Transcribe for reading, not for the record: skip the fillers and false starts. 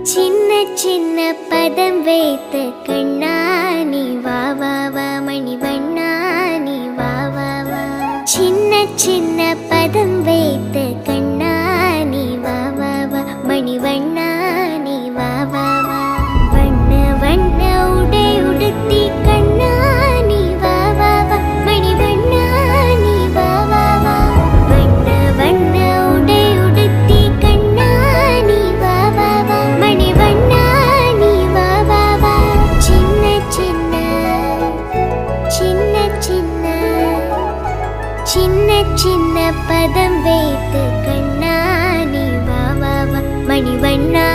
சின்ன சின்ன பதம் வைத்த கண்ணா நீ வா வா வா மணிவண்ணா நீ வா வா வா. சின்ன சின்ன பதம் வைத்த கண்ணா நீ வா வா வா மணிவண்ணா நீ வா வா வா. வண்ண வண்ண உடை உடுத்தி கண்ணா நீ வா வா வா மணிவண்ணா நீ வா வா வா. வண்ண வண்ண உடை உடுத்தி கண்ணா நீ வா வா வா மணிவண்ணா நீ வா வா வா. சின்ன சின்ன சின்ன சின்ன சின்ன சின்ன பதம் வைத்து கண்ணா நீ வா வா வா மணிவண்ணா